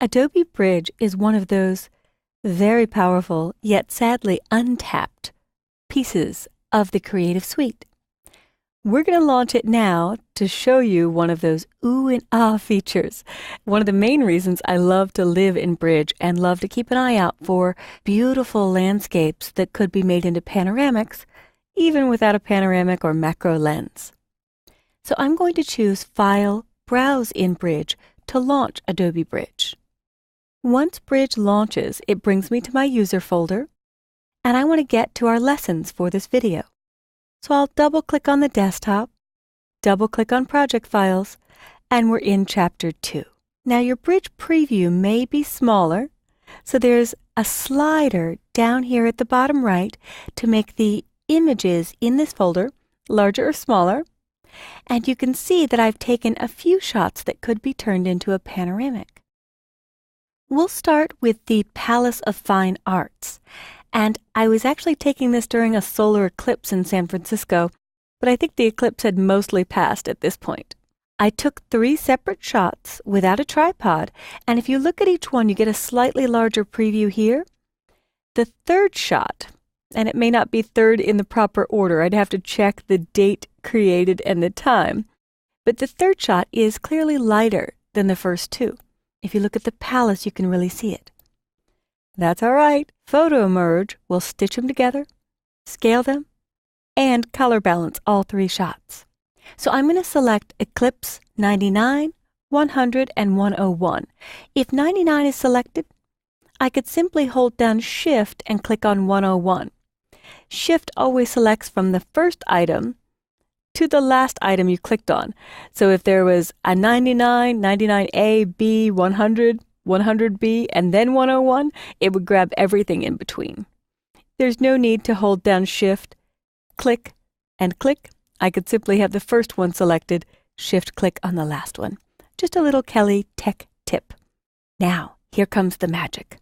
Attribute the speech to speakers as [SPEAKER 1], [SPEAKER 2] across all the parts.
[SPEAKER 1] Adobe Bridge is one of those very powerful, yet sadly untapped pieces of the Creative Suite. We're going to launch it now to show you one of those ooh and ah features. One of the main reasons I love to live in Bridge and love to keep an eye out for beautiful landscapes that could be made into panoramics, even without a panoramic or macro lens. So I'm going to choose File, Browse in Bridge to launch Adobe Bridge. Once Bridge launches, it brings me to my user folder, and I want to get to our lessons for this video. So I'll double-click on the desktop, double-click on Project Files, and we're in Chapter 2. Now your Bridge preview may be smaller, so there's a slider down here at the bottom right to make the images in this folder larger or smaller, and you can see that I've taken a few shots that could be turned into a panoramic. We'll start with the Palace of Fine Arts. And I was actually taking this during a solar eclipse in San Francisco, but I think the eclipse had mostly passed at this point. I took 3 separate shots without a tripod, and if you look at each one, you get a slightly larger preview here. The third shot, and it may not be third in the proper order, I'd have to check the date created and the time, but the third shot is clearly lighter than the first 2. If you look at the palace, you can really see it. That's all right. Photo Merge will stitch them together, scale them, and color balance all 3 shots. So I'm going to select Eclipse 99, 100, and 101. If 99 is selected, I could simply hold down Shift and click on 101. Shift always selects from the first item to the last item you clicked on. So if there was a 99, 99A, B, 100, 100B, and then 101, it would grab everything in between. There's no need to hold down Shift, click, and click. I could simply have the first one selected, Shift, click on the last one. Just a little Kelly tech tip. Now, here comes the magic.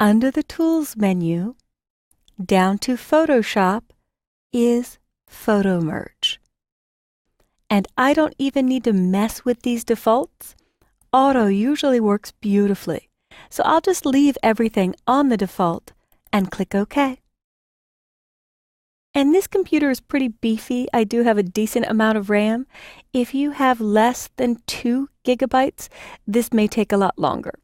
[SPEAKER 1] Under the Tools menu, down to Photoshop, is Photo Merge. And I don't even need to mess with these defaults. Auto usually works beautifully, so I'll just leave everything on the default and click OK. And this computer is pretty beefy. I do have a decent amount of RAM. If you have less than 2 gigabytes, this may take a lot longer.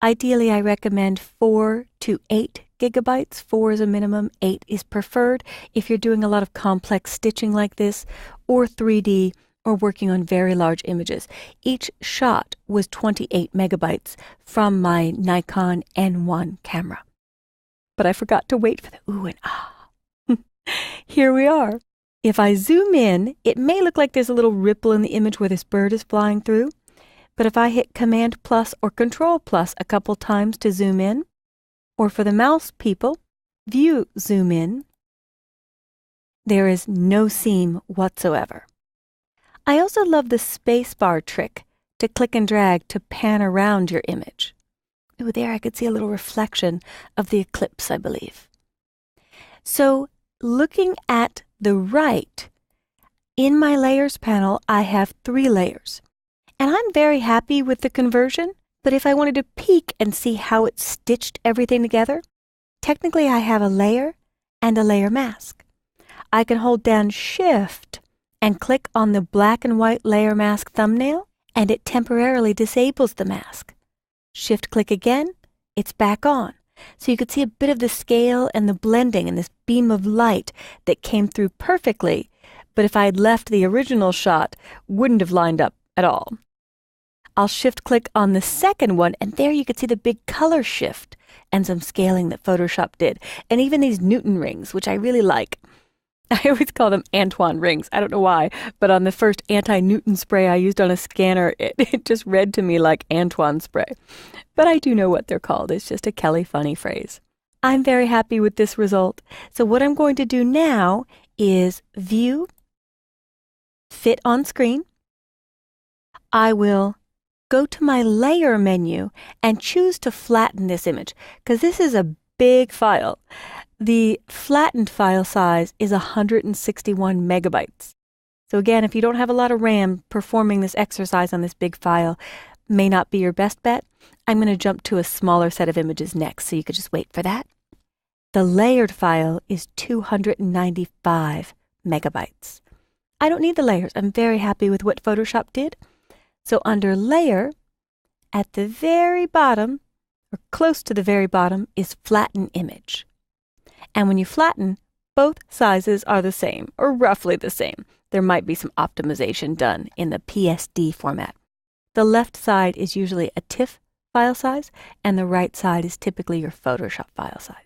[SPEAKER 1] Ideally, I recommend 4 to 8 gigabytes. 4 is a minimum, 8 is preferred if you're doing a lot of complex stitching like this, or 3D, or working on very large images. Each shot was 28 megabytes from my Nikon N1 camera. But I forgot to wait for the ooh and ah. Here we are. If I zoom in, it may look like there's a little ripple in the image where this bird is flying through. But if I hit Command plus or Control plus a couple times to zoom in, or for the mouse people, View zoom in, there is no seam whatsoever. I also love the spacebar trick to click and drag to pan around your image. Ooh, there I could see a little reflection of the eclipse, I believe. So looking at the right, in my Layers panel, I have 3 layers. And I'm very happy with the conversion, but if I wanted to peek and see how it stitched everything together, technically I have a layer and a layer mask. I can hold down Shift and click on the black and white layer mask thumbnail, and it temporarily disables the mask. Shift click again, it's back on. So you could see a bit of the scale and the blending and this beam of light that came through perfectly, but if I had left the original shot, wouldn't have lined up at all. I'll Shift click on the second one, and there you could see the big color shift and some scaling that Photoshop did, and even these Newton rings, which I really like. I always call them Antoine rings. I don't know why, but on the first anti-Newton spray I used on a scanner, it just read to me like Antoine spray. But I do know what they're called. It's just a Kelly funny phrase. I'm very happy with this result. So what I'm going to do now is View, Fit on Screen. I will go to my Layer menu and choose to flatten this image, because this is a big file. The flattened file size is 161 megabytes. So again, if you don't have a lot of RAM performing this exercise on this big file, may not be your best bet. I'm going to jump to a smaller set of images next, so you could just wait for that. The layered file is 295 megabytes. I don't need the layers. I'm very happy with what Photoshop did. So under Layer, at the very bottom, or close to the very bottom, is Flatten Image. And when you flatten, both sizes are the same, or roughly the same. There might be some optimization done in the PSD format. The left side is usually a TIFF file size, and the right side is typically your Photoshop file size.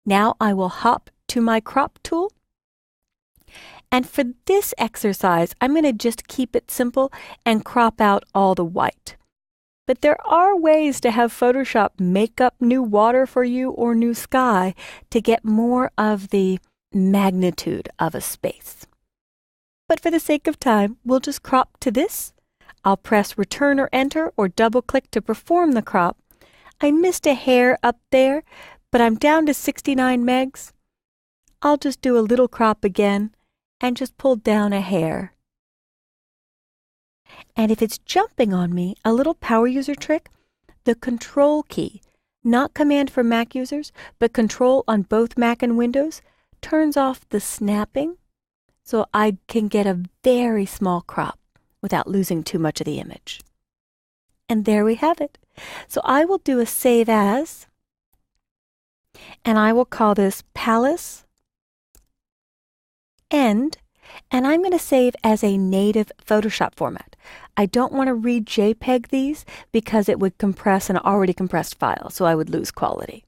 [SPEAKER 1] Now I will hop to my crop tool. And for this exercise, I'm going to just keep it simple and crop out all the white. But there are ways to have Photoshop make up new water for you or new sky to get more of the magnitude of a space. But for the sake of time, we'll just crop to this. I'll press Return or Enter or double-click to perform the crop. I missed a hair up there, but I'm down to 69 megs. I'll just do a little crop again and just pull down a hair. And if it's jumping on me, a little power user trick, the Control key, not Command for Mac users, but Control on both Mac and Windows, turns off the snapping so I can get a very small crop without losing too much of the image. And there we have it. So I will do a Save As, and I will call this Palace End, and I'm going to save as a native Photoshop format. I don't want to re-JPEG these because it would compress an already compressed file, so I would lose quality.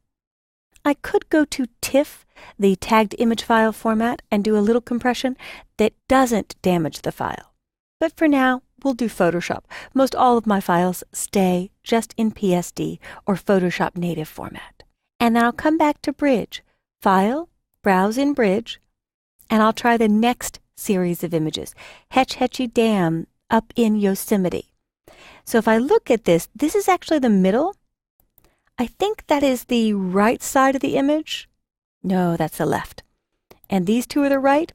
[SPEAKER 1] I could go to TIFF, the tagged image file format, and do a little compression that doesn't damage the file. But for now, we'll do Photoshop. Most all of my files stay just in PSD or Photoshop native format. And then I'll come back to Bridge, File, Browse in Bridge, and I'll try the next series of images, Hetch Hetchy Dam up in Yosemite. So if I look at this, this is actually the middle. I think that is the right side of the image. No, that's the left. And these two are the right?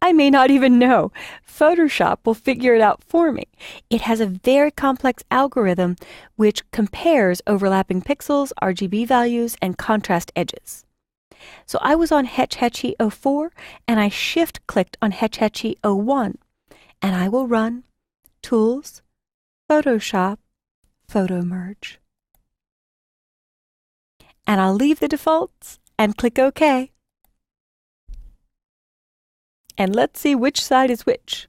[SPEAKER 1] I may not even know. Photoshop will figure it out for me. It has a very complex algorithm which compares overlapping pixels, RGB values, and contrast edges. So I was on Hetch Hetchy 04, and I shift-clicked on Hetch Hetchy 01, and I will run Tools, Photoshop, Photo Merge. And I'll leave the defaults and click OK. And let's see which side is which.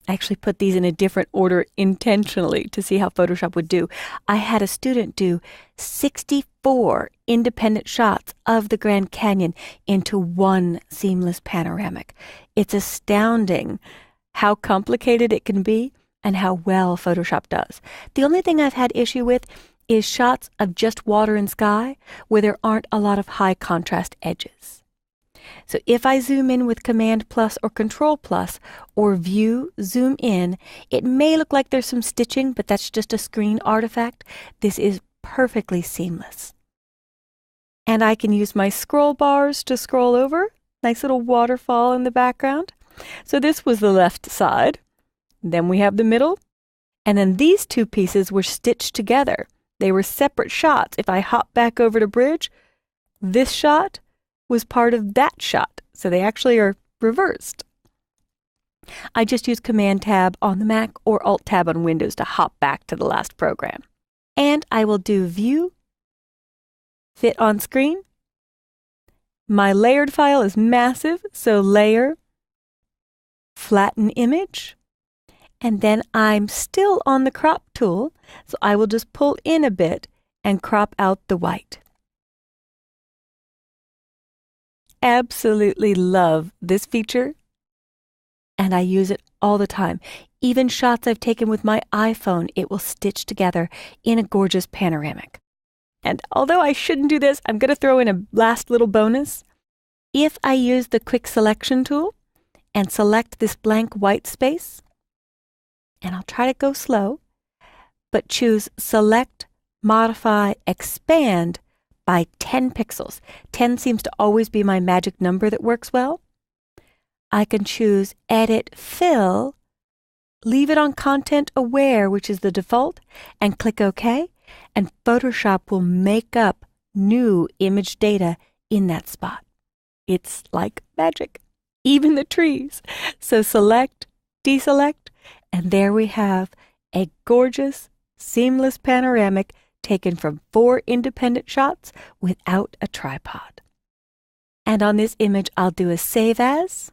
[SPEAKER 1] I actually put these in a different order intentionally to see how Photoshop would do. I had a student do 64 independent shots of the Grand Canyon into one seamless panoramic. It's astounding how complicated it can be and how well Photoshop does. The only thing I've had issue with is shots of just water and sky where there aren't a lot of high contrast edges. So if I zoom in with Command plus or Control plus or View Zoom in, it may look like there's some stitching, but that's just a screen artifact. This is perfectly seamless. And I can use my scroll bars to scroll over. Nice little waterfall in the background. So this was the left side. Then we have the middle. And then these two pieces were stitched together. They were separate shots. If I hop back over to Bridge, this shot was part of that shot, so they actually are reversed. I just use Command Tab on the Mac or Alt Tab on Windows to hop back to the last program. And I will do View, Fit on Screen. My layered file is massive, so Layer, Flatten Image, and then I'm still on the Crop tool, so I will just pull in a bit and crop out the white. Absolutely love this feature, and I use it all the time. Even shots I've taken with my iPhone, it will stitch together in a gorgeous panoramic. And although I shouldn't do this, I'm going to throw in a last little bonus. If I use the Quick Selection tool and select this blank white space, and I'll try to go slow, but choose Select, Modify, Expand by 10 pixels. 10 seems to always be my magic number that works well. I can choose Edit Fill, leave it on Content Aware, which is the default, and click OK, and Photoshop will make up new image data in that spot. It's like magic, even the trees. So select, deselect, and there we have a gorgeous, seamless panoramic taken from 4 independent shots without a tripod. And on this image, I'll do a save as.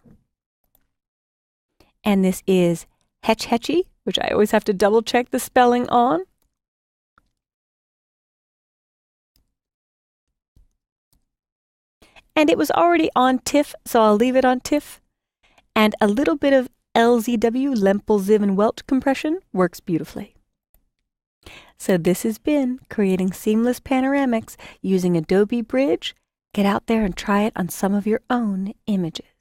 [SPEAKER 1] And this is Hetch Hetchy, which I always have to double check the spelling on. And it was already on TIFF, so I'll leave it on TIFF. And a little bit of LZW, Lempel, Ziv, and Welt compression works beautifully. So this has been creating seamless panoramics using Adobe Bridge. Get out there and try it on some of your own images.